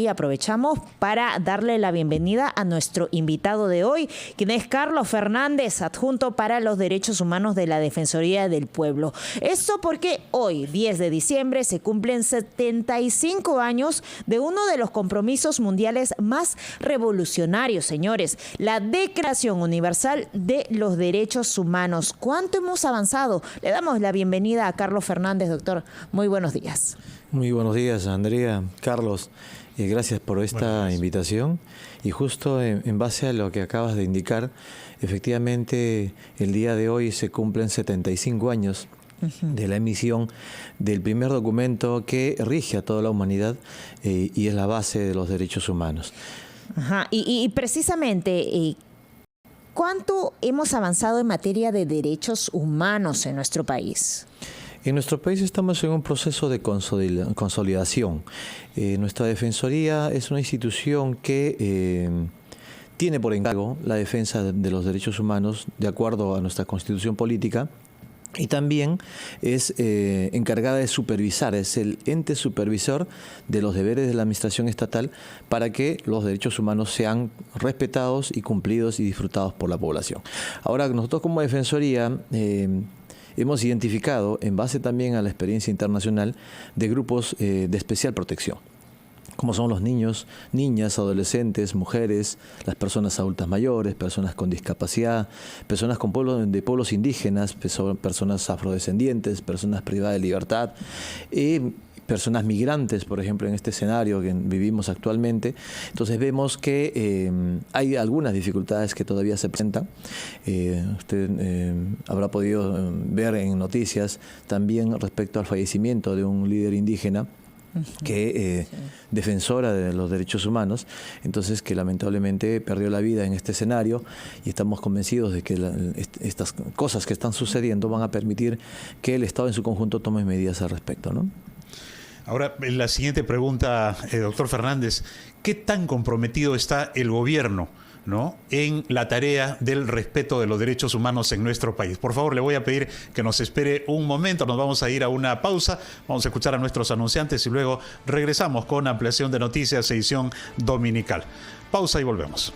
y aprovechamos para darle la bienvenida a nuestro invitado de hoy, quien es Carlos Fernández, adjunto para los derechos humanos de la Defensoría del Pueblo. Esto porque hoy, 10 de diciembre, se cumplen 75 años de uno de los compromisos mundiales más revolucionarios, señores, la Declaración Universal de los Derechos Humanos. ¿Cuánto hemos avanzado? Le damos la bienvenida a Carlos Fernández, doctor. Muy buenos días. Muy buenos días, Andrea, Carlos. Gracias por esta invitación. Y justo en base a lo que acabas de indicar, efectivamente el día de hoy se cumplen 75 años de la emisión del primer documento que rige a toda la humanidad y es la base de los derechos humanos. Ajá. Y precisamente, ¿cuánto hemos avanzado en materia de derechos humanos en nuestro país? En nuestro país estamos en un proceso de consolidación. Nuestra Defensoría es una institución que tiene por encargo la defensa de los derechos humanos de acuerdo a nuestra Constitución política y también es encargada de supervisar, es el ente supervisor de los deberes de la administración estatal para que los derechos humanos sean respetados y cumplidos y disfrutados por la población. Ahora, nosotros como Defensoría hemos identificado, en base también a la experiencia internacional, de grupos de especial protección, como son los niños, niñas, adolescentes, mujeres, las personas adultas mayores, personas con discapacidad, personas con pueblos indígenas, personas afrodescendientes, personas privadas de libertad, personas migrantes, por ejemplo, en este escenario que vivimos actualmente. Entonces vemos que hay algunas dificultades que todavía se presentan. Usted habrá podido ver en noticias también respecto al fallecimiento de un líder indígena que defensora de los derechos humanos, entonces que lamentablemente perdió la vida en este escenario, y estamos convencidos de que estas cosas que están sucediendo van a permitir que el Estado en su conjunto tome medidas al respecto, ¿no? Ahora, la siguiente pregunta, doctor Fernández, ¿qué tan comprometido está el gobierno, ¿no?, en la tarea del respeto de los derechos humanos en nuestro país? Por favor, le voy a pedir que nos espere un momento, nos vamos a ir a una pausa, vamos a escuchar a nuestros anunciantes y luego regresamos con ampliación de noticias, edición dominical. Pausa y volvemos.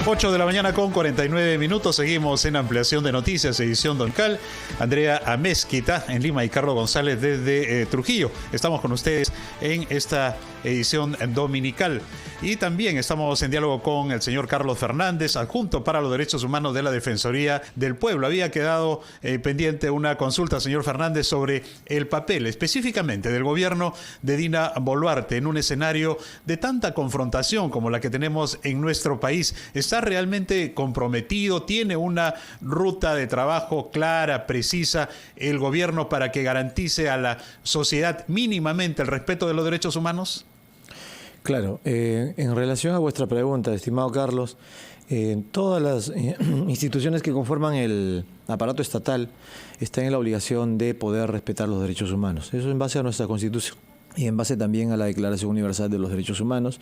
8 de la mañana con 49 minutos. Seguimos en ampliación de noticias, edición dominical. Andrea Amezquita en Lima y Carlos González desde Trujillo. Estamos con ustedes en esta edición dominical. Y también estamos en diálogo con el señor Carlos Fernández, adjunto para los derechos humanos de la Defensoría del Pueblo. Había quedado pendiente una consulta, señor Fernández, sobre el papel específicamente del gobierno de Dina Boluarte en un escenario de tanta confrontación como la que tenemos en nuestro país. ¿Está realmente comprometido? ¿Tiene una ruta de trabajo clara, precisa, el gobierno para que garantice a la sociedad mínimamente el respeto de los derechos humanos? Claro, en relación a vuestra pregunta, estimado Carlos, todas las instituciones que conforman el aparato estatal están en la obligación de poder respetar los derechos humanos. Eso en base a nuestra Constitución y en base también a la Declaración Universal de los Derechos Humanos,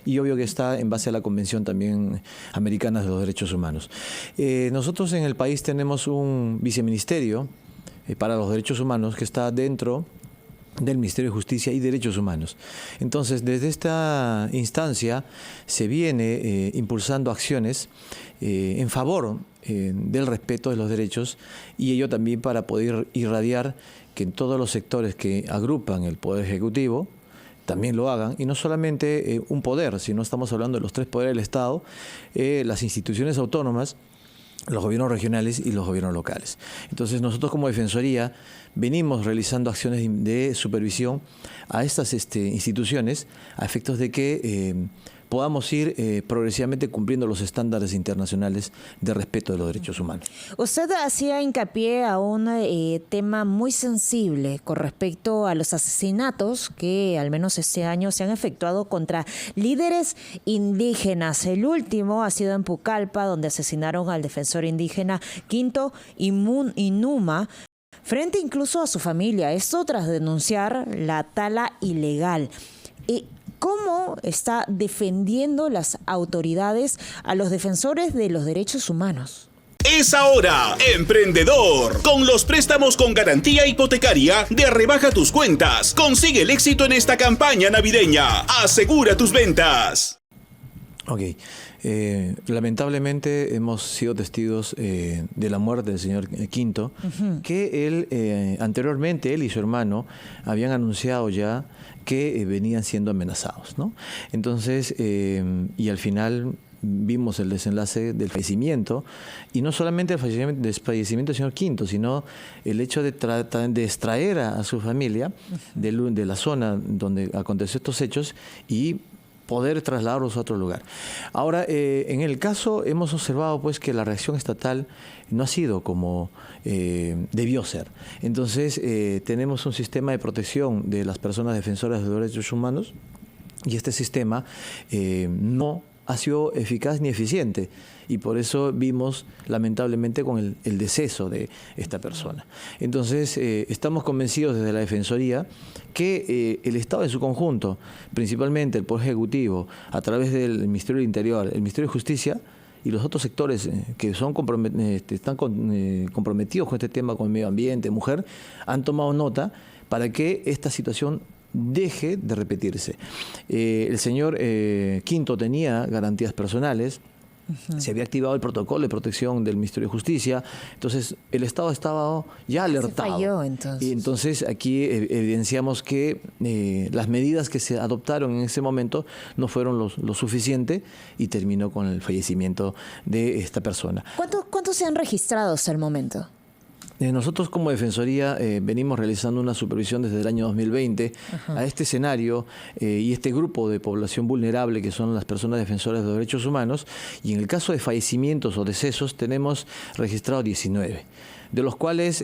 y obvio que está en base a la Convención también americana de los Derechos Humanos. Nosotros en el país tenemos un viceministerio para los derechos humanos que está dentro del Ministerio de Justicia y Derechos Humanos. Entonces, desde esta instancia se viene impulsando acciones en favor del respeto de los derechos, y ello también para poder irradiar que en todos los sectores que agrupan el Poder Ejecutivo también lo hagan, y no solamente un poder, sino estamos hablando de los tres poderes del Estado, las instituciones autónomas, los gobiernos regionales y los gobiernos locales. Entonces nosotros como Defensoría venimos realizando acciones de supervisión a estas instituciones a efectos de que podamos ir progresivamente cumpliendo los estándares internacionales de respeto de los derechos humanos. Usted hacía hincapié a un tema muy sensible con respecto a los asesinatos que al menos este año se han efectuado contra líderes indígenas. El último ha sido en Pucallpa, donde asesinaron al defensor indígena Quinto Inuma, frente incluso a su familia. Esto tras denunciar la tala ilegal. ¿Cómo está defendiendo las autoridades a los defensores de los derechos humanos? Es ahora, emprendedor. Con los préstamos con garantía hipotecaria de Rebaja tus Cuentas. Consigue el éxito en esta campaña navideña. Asegura tus ventas. Ok. Lamentablemente hemos sido testigos de la muerte del señor Quinto, que él, anteriormente, él y su hermano habían anunciado ya que venían siendo amenazados, ¿no? Entonces, y al final vimos el desenlace del fallecimiento, y no solamente el fallecimiento del señor Quinto, sino el hecho de tratar de extraer a su familia de la zona donde aconteció estos hechos y poder trasladarlos a otro lugar. Ahora, en el caso hemos observado pues que la reacción estatal no ha sido como debió ser. Entonces, tenemos un sistema de protección de las personas defensoras de los derechos humanos, y este sistema no ha sido eficaz ni eficiente, y por eso vimos lamentablemente con el deceso de esta persona. Entonces, estamos convencidos desde la Defensoría que el Estado en su conjunto, principalmente el Poder Ejecutivo, a través del Ministerio del Interior, el Ministerio de Justicia y los otros sectores que son están comprometidos con este tema, con el medio ambiente, mujer, han tomado nota para que esta situación deje de repetirse. El señor Quinto tenía garantías personales. Se había activado el protocolo de protección del Ministerio de Justicia, entonces el Estado estaba ya alertado. Se falló, entonces. Y entonces aquí evidenciamos que las medidas que se adoptaron en ese momento no fueron lo suficiente, y terminó con el fallecimiento de esta persona. ¿Cuántos se han registrado hasta el momento? Nosotros como Defensoría venimos realizando una supervisión desde el año 2020 a este escenario y este grupo de población vulnerable que son las personas defensoras de los derechos humanos, y en el caso de fallecimientos o decesos tenemos registrados 19, de los cuales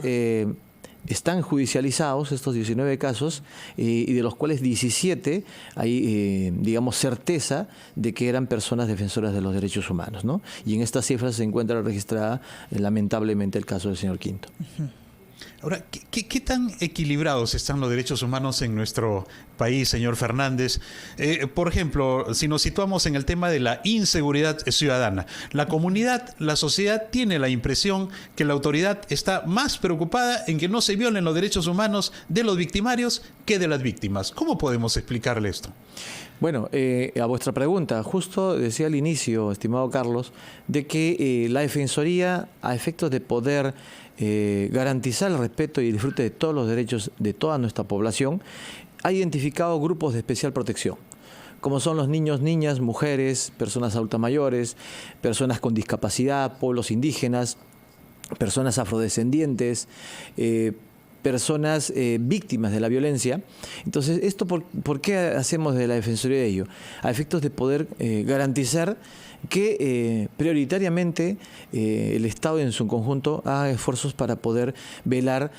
están judicializados estos 19 casos, y de los cuales 17 hay, digamos, certeza de que eran personas defensoras de los derechos humanos, ¿no? Y en estas cifras se encuentra registrada, lamentablemente, el caso del señor Quinto. Ahora, ¿qué tan equilibrados están los derechos humanos en nuestro país, señor Fernández? Por ejemplo, si nos situamos en el tema de la inseguridad ciudadana, la comunidad, la sociedad tiene la impresión que la autoridad está más preocupada en que no se violen los derechos humanos de los victimarios que de las víctimas. ¿Cómo podemos explicarle esto? Bueno, a vuestra pregunta, justo decía al inicio, estimado Carlos, de que la Defensoría, a efectos de poder garantizar el respeto y el disfrute de todos los derechos de toda nuestra población, ha identificado grupos de especial protección, como son los niños, niñas, mujeres, personas adultas mayores, personas con discapacidad, pueblos indígenas, personas afrodescendientes, personas víctimas de la violencia. Entonces, ¿esto por qué hacemos de la Defensoría de ello? A efectos de poder garantizar que prioritariamente el Estado en su conjunto haga esfuerzos para poder velar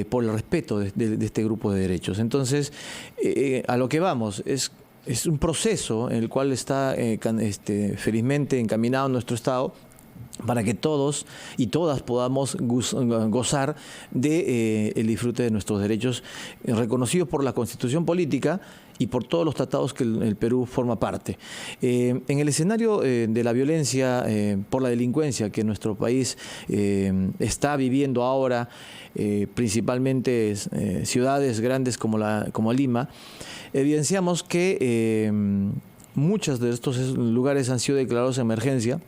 por el respeto de este grupo de derechos. Entonces, a lo que vamos es un proceso en el cual está felizmente encaminado nuestro Estado, para que todos y todas podamos gozar de el disfrute de nuestros derechos reconocidos por la Constitución Política y por todos los tratados que el Perú forma parte. En el escenario de la violencia por la delincuencia que nuestro país está viviendo ahora, principalmente ciudades grandes como Lima, evidenciamos que muchos de estos lugares han sido declarados emergencia,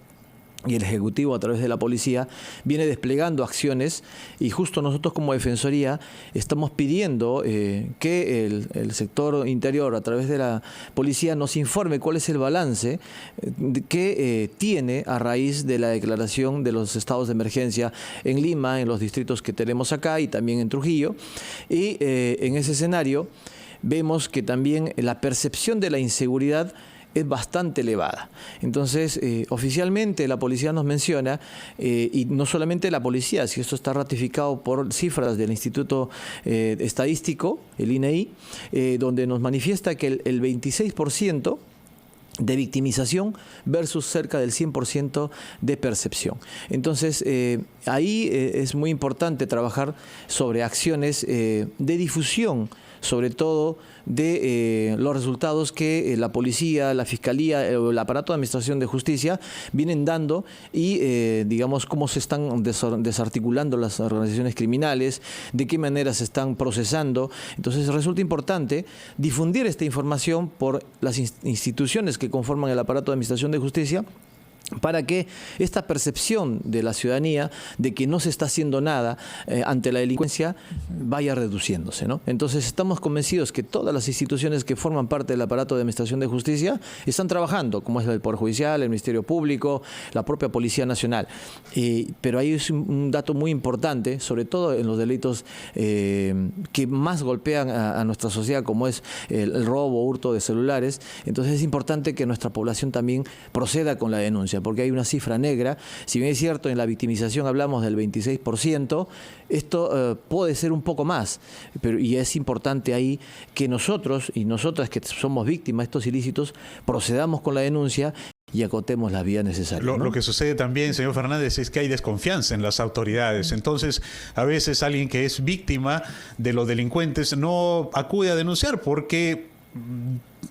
y el Ejecutivo, a través de la policía, viene desplegando acciones, y justo nosotros como Defensoría estamos pidiendo que el sector interior, a través de la policía, nos informe cuál es el balance que tiene a raíz de la declaración de los estados de emergencia en Lima, en los distritos que tenemos acá y también en Trujillo. Y en ese escenario vemos que también la percepción de la inseguridad es bastante elevada. Entonces, oficialmente la policía nos menciona, y no solamente la policía, si esto está ratificado por cifras del Instituto Estadístico, el INEI, donde nos manifiesta que el 26% de victimización versus cerca del 100% de percepción. Entonces, ahí es muy importante trabajar sobre acciones de difusión, sobre todo de los resultados que la policía, la fiscalía o el aparato de administración de justicia vienen dando y digamos cómo se están desarticulando las organizaciones criminales, de qué manera se están procesando. Entonces resulta importante difundir esta información por las instituciones que conforman el aparato de administración de justicia, para que esta percepción de la ciudadanía de que no se está haciendo nada ante la delincuencia vaya reduciéndose, ¿no? Entonces estamos convencidos que todas las instituciones que forman parte del aparato de administración de justicia están trabajando, como es el Poder Judicial, el Ministerio Público, la propia Policía Nacional. Pero ahí es un dato muy importante, sobre todo en los delitos que más golpean a nuestra sociedad, como es el robo, hurto de celulares. Entonces es importante que nuestra población también proceda con la denuncia, porque hay una cifra negra. Si bien es cierto, en la victimización hablamos del 26%, esto puede ser un poco más, y es importante ahí que nosotros y nosotras que somos víctimas de estos ilícitos procedamos con la denuncia y acotemos las vías necesarias, ¿no? Lo que sucede también, señor Fernández, es que hay desconfianza en las autoridades. Entonces, a veces alguien que es víctima de los delincuentes no acude a denunciar porque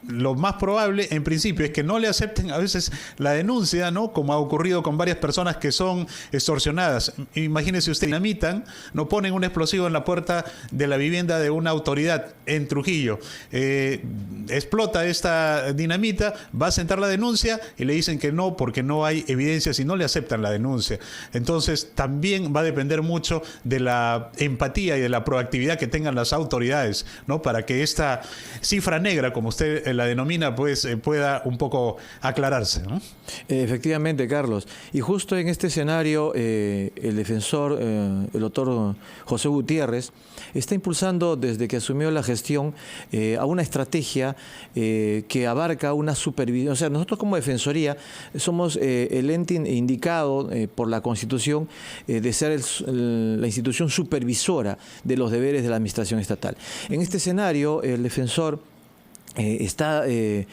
lo más probable, en principio, es que no le acepten a veces la denuncia, ¿no? Como ha ocurrido con varias personas que son extorsionadas. Imagínese usted, dinamitan, no ponen un explosivo en la puerta de la vivienda de una autoridad en Trujillo. Explota esta dinamita, va a sentar la denuncia y le dicen que no porque no hay evidencias y no le aceptan la denuncia. Entonces, también va a depender mucho de la empatía y de la proactividad que tengan las autoridades, ¿no? Para que esta cifra negra, como usted la denomina, pues pueda un poco aclararse, ¿no? Efectivamente, Carlos. Y justo en este escenario, el defensor, el doctor José Gutiérrez, está impulsando desde que asumió la gestión a una estrategia que abarca una supervisión. O sea, nosotros como Defensoría somos el ente indicado por la Constitución de ser la institución supervisora de los deberes de la administración estatal. En este escenario, el defensor está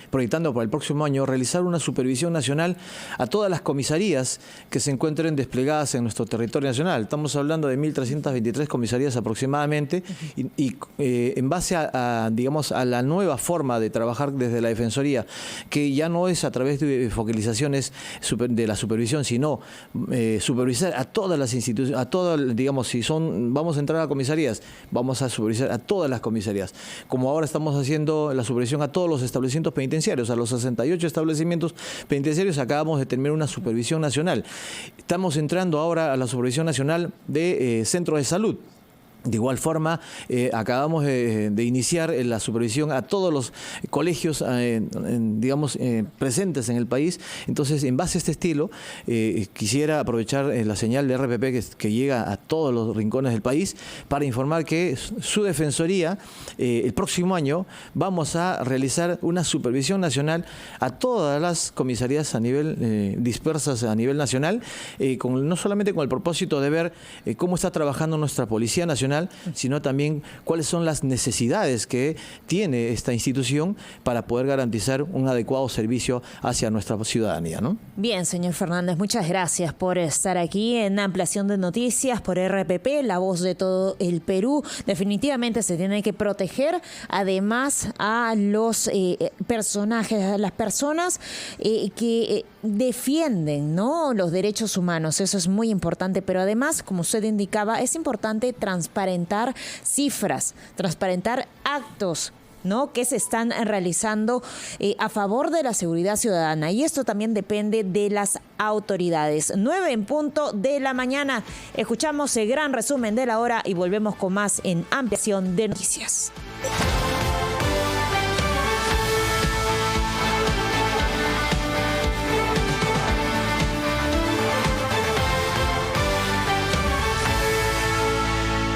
proyectando para el próximo año realizar una supervisión nacional a todas las comisarías que se encuentren desplegadas en nuestro territorio nacional. Estamos hablando de 1.323 comisarías aproximadamente y en base digamos, a la nueva forma de trabajar desde la Defensoría, que ya no es a través de focalizaciones de la supervisión, sino supervisar a todas las instituciones, a todas, digamos, si vamos a entrar a comisarías, vamos a supervisar a todas las comisarías, como ahora estamos haciendo la supervisión a todos los establecimientos penitenciarios, a los 68 establecimientos penitenciarios acabamos de terminar una supervisión nacional. Estamos entrando ahora a la supervisión nacional de centros de salud. De igual forma, acabamos de iniciar la supervisión a todos los colegios, digamos, presentes en el país. Entonces, en base a este estilo, quisiera aprovechar la señal de RPP que llega a todos los rincones del país para informar que su Defensoría, el próximo año, vamos a realizar una supervisión nacional a todas las comisarías a nivel dispersas a nivel nacional, no solamente con el propósito de ver cómo está trabajando nuestra Policía Nacional, sino también cuáles son las necesidades que tiene esta institución para poder garantizar un adecuado servicio hacia nuestra ciudadanía, ¿no? Bien, señor Fernández, muchas gracias por estar aquí en Ampliación de Noticias por RPP, la voz de todo el Perú. Definitivamente se tiene que proteger, además, a los personajes, a las personas que defienden, ¿no?, los derechos humanos. Eso es muy importante, pero además, como usted indicaba, es importante transparentar cifras, transparentar actos, ¿no?, que se están realizando a favor de la seguridad ciudadana. Y esto también depende de las autoridades. 9:00 a.m. Escuchamos el gran resumen de la hora y volvemos con más en Ampliación de Noticias.